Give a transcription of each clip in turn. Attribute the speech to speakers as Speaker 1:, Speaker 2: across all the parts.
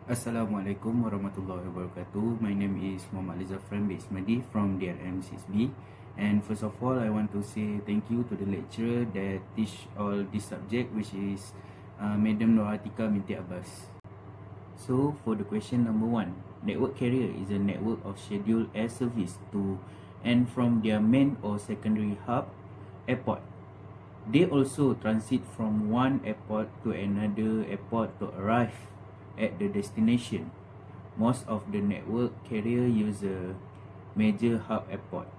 Speaker 1: Assalamualaikum warahmatullahi wabarakatuh. My name is Alif Zafran by ISMADI from DRM 6B. And first of all, I want to say thank you to the lecturer that teach all this subject, which is Madam Nur Atika binti Abbas. So for the question number 1, network carrier is a network of scheduled air service to and from their main or secondary hub airport. They also transit from one airport to another airport to arrive at the destination. Most of the network carrier use a major hub airport.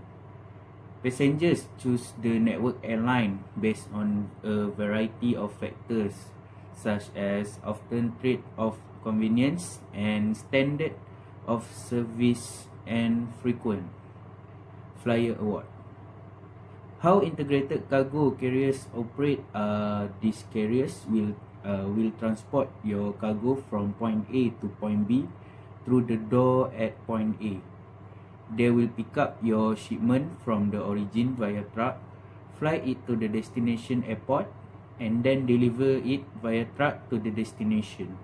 Speaker 1: Passengers choose the network airline based on a variety of factors such as often rate of convenience and standard of service and frequent flyer award. How integrated cargo carriers operate? These carriers will transport your cargo from point A to point B through the door at point A. They will pick up your shipment from the origin via truck, fly it to the destination airport, and then deliver it via truck to the destination.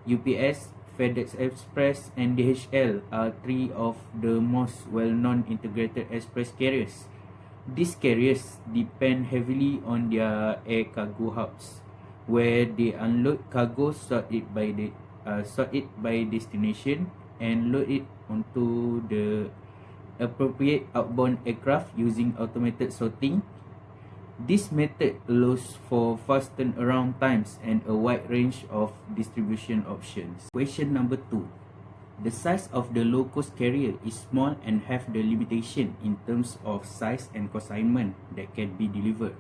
Speaker 1: UPS, FedEx Express, and DHL are three of the most well-known integrated express carriers. These carriers depend heavily on their air cargo hubs, where they unload cargo, sort it by destination, and load it onto the appropriate outbound aircraft using automated sorting. This method allows for fast turnaround times and a wide range of distribution options. Question number 2. The size of the low-cost carrier is small and have the limitation in terms of size and consignment that can be delivered.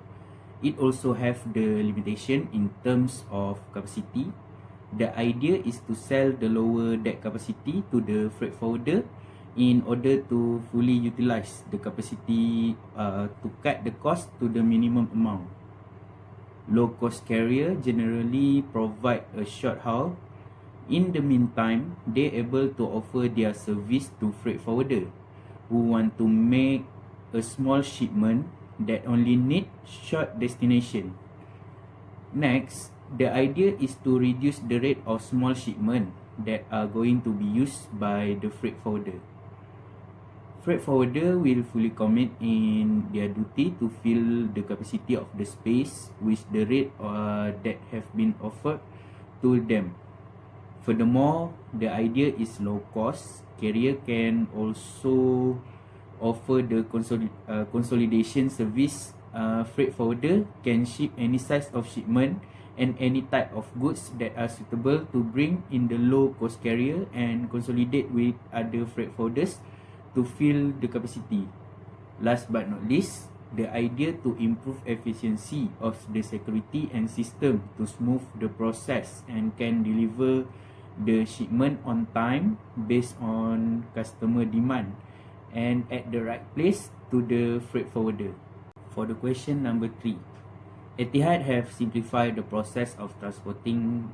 Speaker 1: It also have the limitation in terms of capacity. The idea is to sell the lower deck capacity to the freight forwarder in order to fully utilize the capacity to cut the cost to the minimum amount. Low-cost carrier generally provide a short haul. In the meantime, they able to offer their service to freight forwarder who want to make a small shipment that only need short destination. Next, the idea is to reduce the rate of small shipment that are going to be used by the freight forwarder. Freight forwarder will fully commit in their duty to fill the capacity of the space with the rate that have been offered to them. Furthermore, the idea is low cost. Carrier can also offer the consolidation service. Freight forwarder can ship any size of shipment and any type of goods that are suitable to bring in the low cost carrier and consolidate with other freight forwarders to fill the capacity. Last but not least, the idea to improve efficiency of the security and system to smooth the process and can deliver the shipment on time based on customer demand and at the right place to the freight forwarder. For the question number 3, Etihad have simplified the process of transporting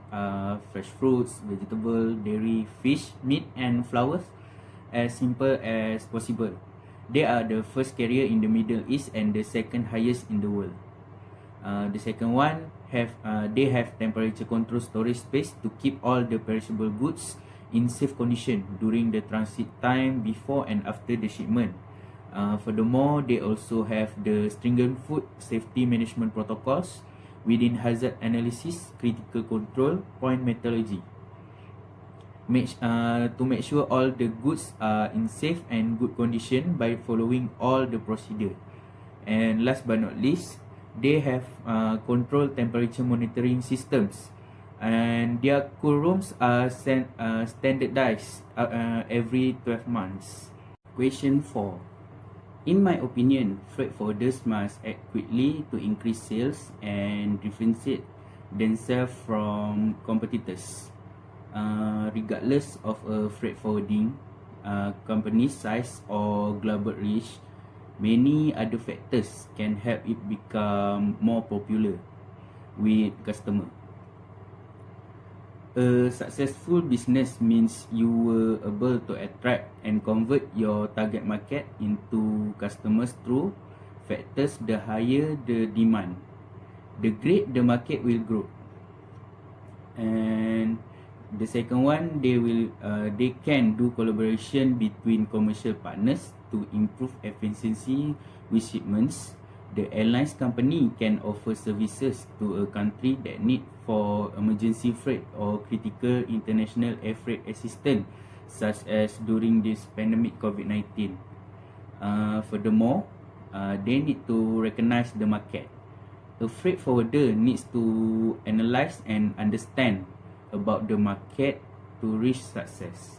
Speaker 1: fresh fruits, vegetable, dairy, fish, meat and flowers as simple as possible. They are the first carrier in the Middle East and the second highest in the world. The second one, they have temperature control storage space to keep all the perishable goods in safe condition during the transit time before and after the shipment. Furthermore, they also have the stringent food safety management protocols within hazard analysis, critical control, point metallurgy. To make sure all the goods are in safe and good condition by following all the procedure. And last but not least, they have controlled temperature monitoring systems, and their cool rooms are standardized every 12 months. Question 4. In my opinion, freight forwarders must act quickly to increase sales and differentiate themselves from competitors. Regardless of a freight forwarding company's size or global reach, many other factors can help it become more popular with customers. A successful business means you were able to attract and convert your target market into customers through factors. The higher the demand, the greater the market will grow. And The second one, they can do collaboration between commercial partners to improve efficiency with shipments. The airlines company can offer services to a country that need for emergency freight or critical international air freight assistance, such as during this pandemic COVID-19. Furthermore, they need to recognize the market. A freight forwarder needs to analyze and understand about the market to reach success.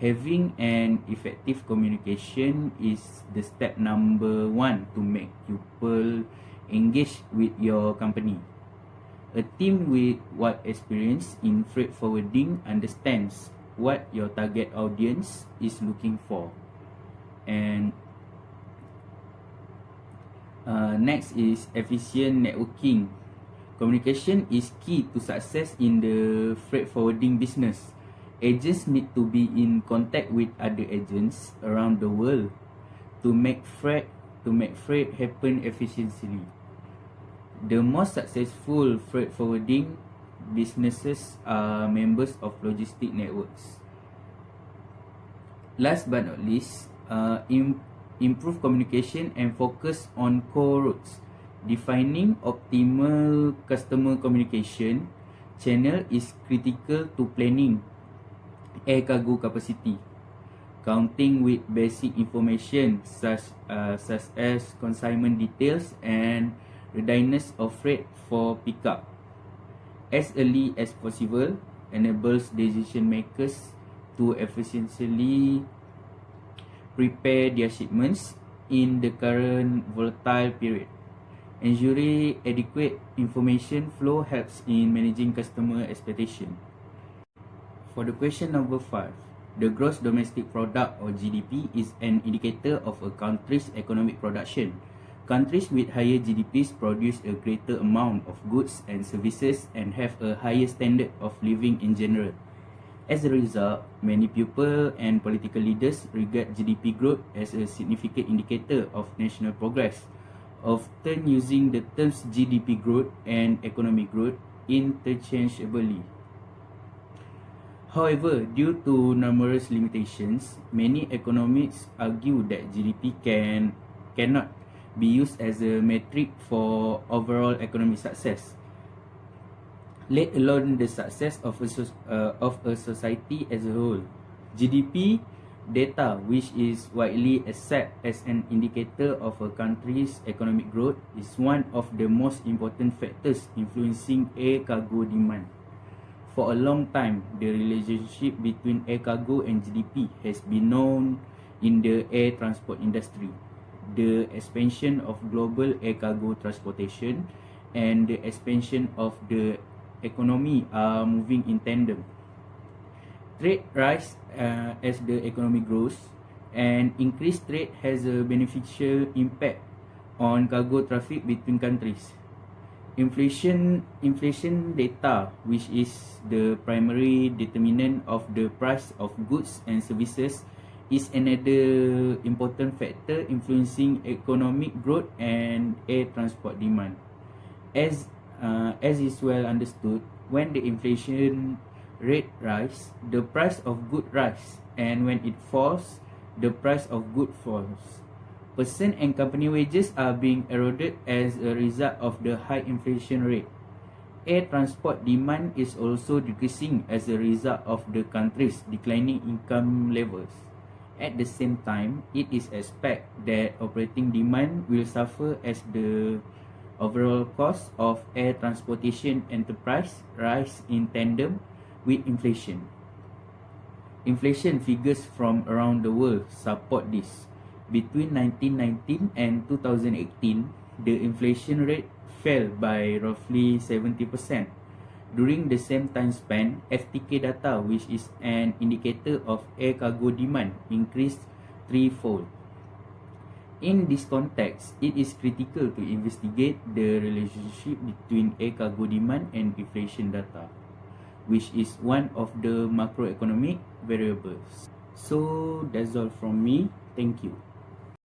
Speaker 1: Having an effective communication is the step number 1 to make people engage with your company. A team with wide experience in freight forwarding understands what your target audience is looking for. And next is efficient networking. Communication is key to success in the freight forwarding business. Agents need to be in contact with other agents around the world to make freight happen efficiently. The most successful freight forwarding businesses are members of logistic networks. Last but not least, improve communication and focus on core routes. Defining optimal customer communication channel is critical to planning air cargo capacity. Counting with basic information such as consignment details and readiness of freight for pickup as early as possible enables decision makers to efficiently prepare their shipments in the current volatile period. Ensuring adequate information flow helps in managing customer expectation. For the question number 5, the gross domestic product or GDP is an indicator of a country's economic production. Countries with higher GDPs produce a greater amount of goods and services and have a higher standard of living in general. As a result, many people and political leaders regard GDP growth as a significant indicator of national progress, often using the terms GDP growth and economic growth interchangeably. However, due to numerous limitations, many economists argue that GDP cannot be used as a metric for overall economic success, let alone the success of a society as a whole. GDP data, which is widely accepted as an indicator of a country's economic growth, is one of the most important factors influencing air cargo demand. For a long time, the relationship between air cargo and GDP has been known in the air transport industry. The expansion of global air cargo transportation and the expansion of the economy are moving in tandem. Trade rise as the economy grows, and increased trade has a beneficial impact on cargo traffic between countries. Inflation data, which is the primary determinant of the price of goods and services, is another important factor influencing economic growth and air transport demand. As is well understood, when the inflation rate rise, the price of good rise, and when it falls, the price of good falls. Person and company wages are being eroded as a result of the high inflation rate. Air transport demand is also decreasing as a result of the country's declining income levels. At the same time, it is expected that operating demand will suffer as the overall cost of air transportation enterprise rise in tandem with inflation. Inflation figures from around the world support this. Between 1919 and 2018, the inflation rate fell by roughly 70%. During the same time span, FTK data, which is an indicator of air cargo demand, increased threefold. In this context, it is critical to investigate the relationship between air cargo demand and inflation data, which is one of the macroeconomic variables. So that's all from me. Thank you.